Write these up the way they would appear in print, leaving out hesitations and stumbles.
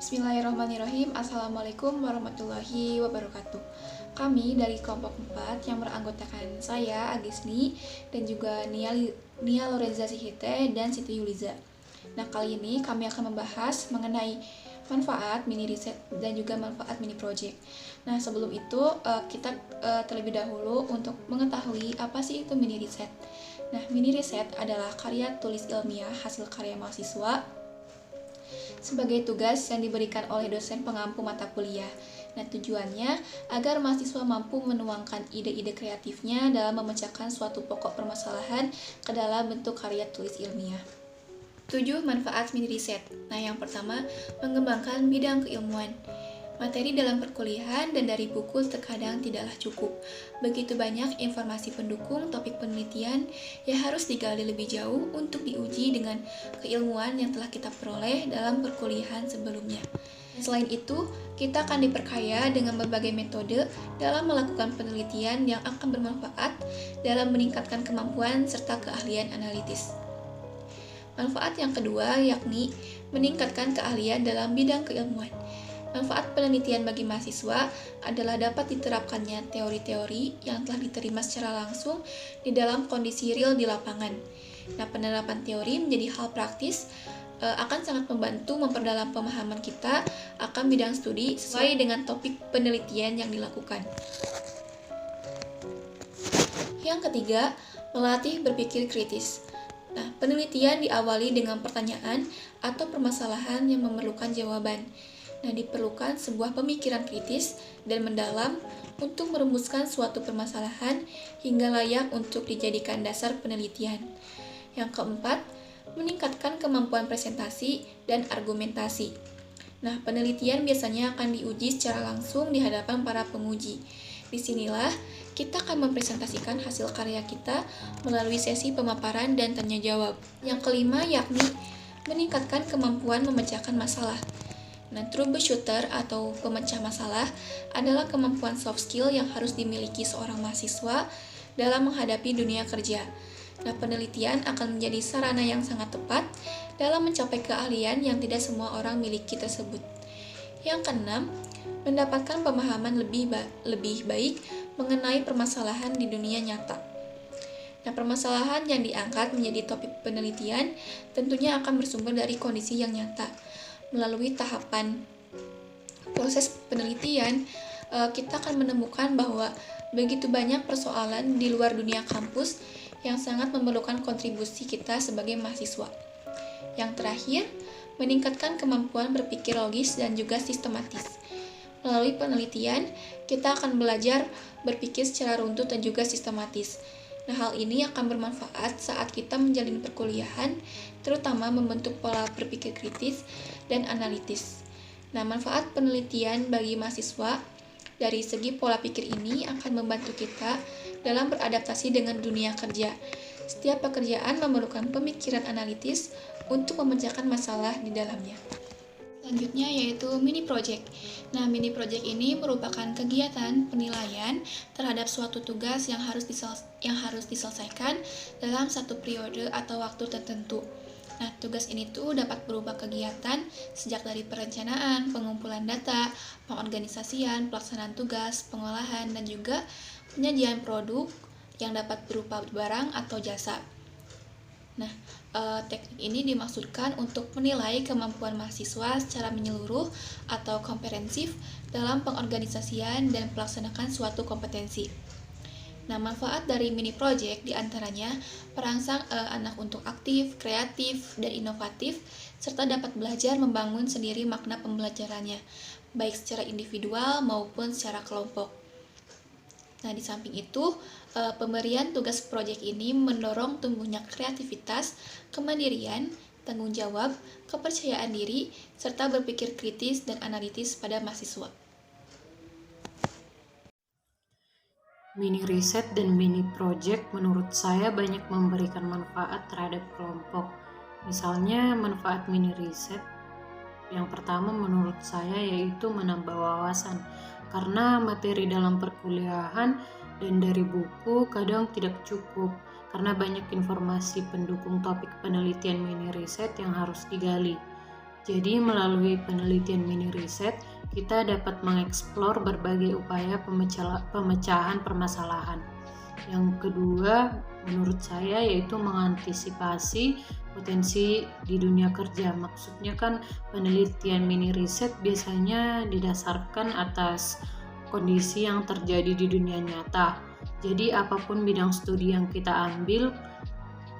Bismillahirrahmanirrahim. Assalamualaikum warahmatullahi wabarakatuh. Kami dari kelompok 4 yang beranggotakan saya, Agisni, dan juga Nia Lorenza Sihite dan Siti Yuliza. Nah, kali ini kami akan membahas mengenai manfaat mini riset dan juga manfaat mini project. Nah, sebelum itu kita terlebih dahulu untuk mengetahui apa sih itu mini riset. Nah, mini riset adalah karya tulis ilmiah hasil karya mahasiswa sebagai tugas yang diberikan oleh dosen pengampu mata kuliah. Nah, tujuannya agar mahasiswa mampu menuangkan ide-ide kreatifnya dalam memecahkan suatu pokok permasalahan ke dalam bentuk karya tulis ilmiah. 7 manfaat mini riset. Nah, yang pertama, mengembangkan bidang keilmuan. Materi dalam perkuliahan dan dari buku terkadang tidaklah cukup. Begitu banyak informasi pendukung topik penelitian yang harus digali lebih jauh untuk diuji dengan keilmuan yang telah kita peroleh dalam perkuliahan sebelumnya. Selain itu, kita akan diperkaya dengan berbagai metode dalam melakukan penelitian yang akan bermanfaat dalam meningkatkan kemampuan serta keahlian analitis. Manfaat yang kedua yakni meningkatkan keahlian dalam bidang keilmuan. Manfaat penelitian bagi mahasiswa adalah dapat diterapkannya teori-teori yang telah diterima secara langsung di dalam kondisi real di lapangan. Nah, penerapan teori menjadi hal praktis akan sangat membantu memperdalam pemahaman kita akan bidang studi sesuai dengan topik penelitian yang dilakukan. Yang ketiga, melatih berpikir kritis. Nah, penelitian diawali dengan pertanyaan atau permasalahan yang memerlukan jawaban. Nah, diperlukan sebuah pemikiran kritis dan mendalam untuk merumuskan suatu permasalahan hingga layak untuk dijadikan dasar penelitian. Yang keempat, meningkatkan kemampuan presentasi dan argumentasi. Nah, penelitian biasanya akan diuji secara langsung di hadapan para penguji. Disinilah kita akan mempresentasikan hasil karya kita melalui sesi pemaparan dan tanya jawab. Yang kelima yakni meningkatkan kemampuan memecahkan masalah. Nah, troubleshooter atau pemecah masalah adalah kemampuan soft skill yang harus dimiliki seorang mahasiswa dalam menghadapi dunia kerja. Nah, penelitian akan menjadi sarana yang sangat tepat dalam mencapai keahlian yang tidak semua orang miliki tersebut. Yang keenam, mendapatkan pemahaman lebih baik mengenai permasalahan di dunia nyata. Nah, permasalahan yang diangkat menjadi topik penelitian tentunya akan bersumber dari kondisi yang nyata. Melalui tahapan proses penelitian, kita akan menemukan bahwa begitu banyak persoalan di luar dunia kampus yang sangat memerlukan kontribusi kita sebagai mahasiswa. Yang terakhir, meningkatkan kemampuan berpikir logis dan juga sistematis. Melalui penelitian, kita akan belajar berpikir secara runtut dan juga sistematis. Nah, hal ini akan bermanfaat saat kita menjalani perkuliahan, terutama membentuk pola berpikir kritis dan analitis. Nah, manfaat penelitian bagi mahasiswa dari segi pola pikir ini akan membantu kita dalam beradaptasi dengan dunia kerja. Setiap pekerjaan memerlukan pemikiran analitis untuk memecahkan masalah di dalamnya. Selanjutnya yaitu mini project. Nah, mini project ini merupakan kegiatan penilaian terhadap suatu tugas yang harus diselesaikan dalam satu periode atau waktu tertentu. Nah, tugas ini tuh dapat berupa kegiatan sejak dari perencanaan, pengumpulan data, pengorganisasian, pelaksanaan tugas, pengolahan, dan juga penyajian produk yang dapat berupa barang atau jasa. Nah, teknik ini dimaksudkan untuk menilai kemampuan mahasiswa secara menyeluruh atau komprehensif dalam pengorganisasian dan melaksanakan suatu kompetensi. Nah, manfaat dari mini project diantaranya perangsang anak untuk aktif, kreatif, dan inovatif, serta dapat belajar membangun sendiri makna pembelajarannya, baik secara individual maupun secara kelompok. Nah, di samping itu, pemberian tugas proyek ini mendorong tumbuhnya kreativitas, kemandirian, tanggung jawab, kepercayaan diri, serta berpikir kritis dan analitis pada mahasiswa. Mini riset dan mini project menurut saya banyak memberikan manfaat terhadap kelompok. Misalnya manfaat mini riset yang pertama menurut saya yaitu menambah wawasan. karena materi dalam perkuliahan dan dari buku kadang tidak cukup karena banyak informasi pendukung topik penelitian mini riset yang harus digali. Jadi melalui penelitian mini riset, kita dapat mengeksplor berbagai upaya pemecahan permasalahan. Yang kedua, menurut saya yaitu mengantisipasi potensi di dunia kerja. Maksudnya kan penelitian mini riset biasanya didasarkan atas kondisi yang terjadi di dunia nyata. Jadi apapun bidang studi yang kita ambil,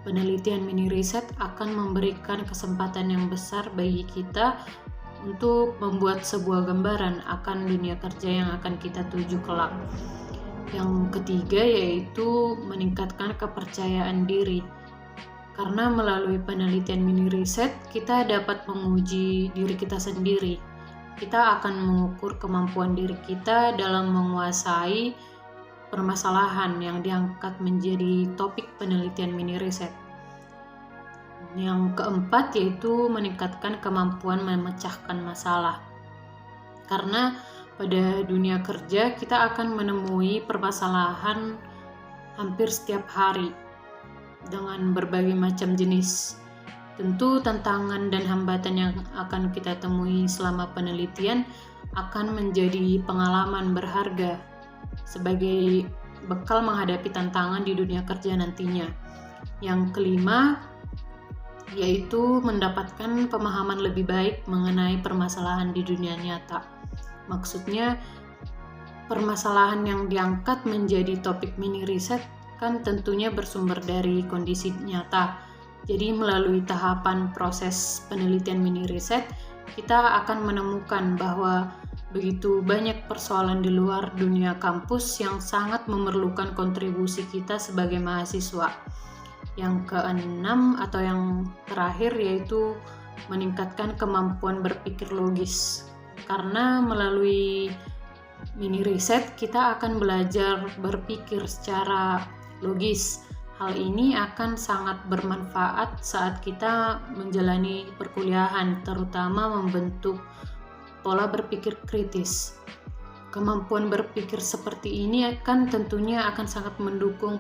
penelitian mini riset akan memberikan kesempatan yang besar bagi kita untuk membuat sebuah gambaran akan dunia kerja yang akan kita tuju kelak. Yang ketiga yaitu meningkatkan kepercayaan diri. Karena melalui penelitian mini riset, kita dapat menguji diri kita sendiri. Kita akan mengukur kemampuan diri kita dalam menguasai permasalahan yang diangkat menjadi topik penelitian mini riset. Yang keempat yaitu meningkatkan kemampuan memecahkan masalah. Karena pada dunia kerja kita akan menemui permasalahan hampir setiap hari dengan berbagai macam jenis. Tentu tantangan dan hambatan yang akan kita temui selama penelitian akan menjadi pengalaman berharga sebagai bekal menghadapi tantangan di dunia kerja nantinya. Yang kelima yaitu mendapatkan pemahaman lebih baik mengenai permasalahan di dunia nyata. Maksudnya permasalahan yang diangkat menjadi topik mini riset kan tentunya bersumber dari kondisi nyata. Jadi melalui tahapan proses penelitian mini riset, kita akan menemukan bahwa begitu banyak persoalan di luar dunia kampus yang sangat memerlukan kontribusi kita sebagai mahasiswa. Yang keenam atau yang terakhir yaitu meningkatkan kemampuan berpikir logis. Karena melalui mini riset kita akan belajar berpikir secara logis. Hal ini akan sangat bermanfaat saat kita menjalani perkuliahan, terutama membentuk pola berpikir kritis. Kemampuan berpikir seperti ini akan tentunya akan sangat mendukung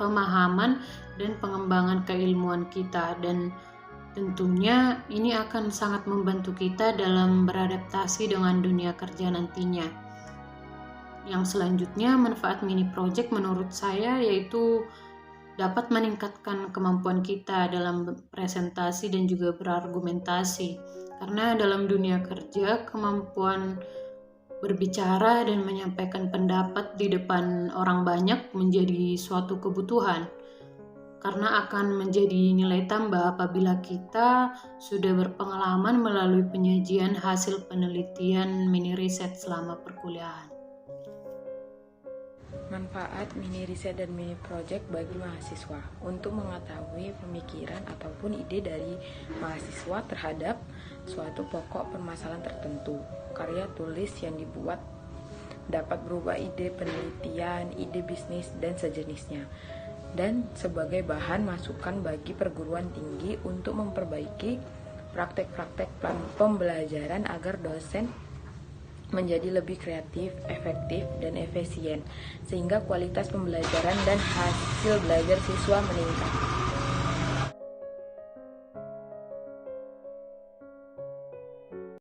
pemahaman dan pengembangan keilmuan kita, dan tentunya ini akan sangat membantu kita dalam beradaptasi dengan dunia kerja nantinya. Yang selanjutnya, manfaat mini project menurut saya yaitu dapat meningkatkan kemampuan kita dalam presentasi dan juga berargumentasi. Karena dalam dunia kerja, kemampuan berbicara dan menyampaikan pendapat di depan orang banyak menjadi suatu kebutuhan. Karena akan menjadi nilai tambah apabila kita sudah berpengalaman melalui penyajian hasil penelitian mini riset selama perkuliahan. Manfaat mini riset dan mini project bagi mahasiswa untuk mengetahui pemikiran ataupun ide dari mahasiswa terhadap suatu pokok permasalahan tertentu. Karya tulis yang dibuat dapat berubah ide penelitian, ide bisnis, dan sejenisnya, dan sebagai bahan masukan bagi perguruan tinggi untuk memperbaiki praktek-praktek pembelajaran agar dosen menjadi lebih kreatif, efektif, dan efisien, sehingga kualitas pembelajaran dan hasil belajar siswa meningkat.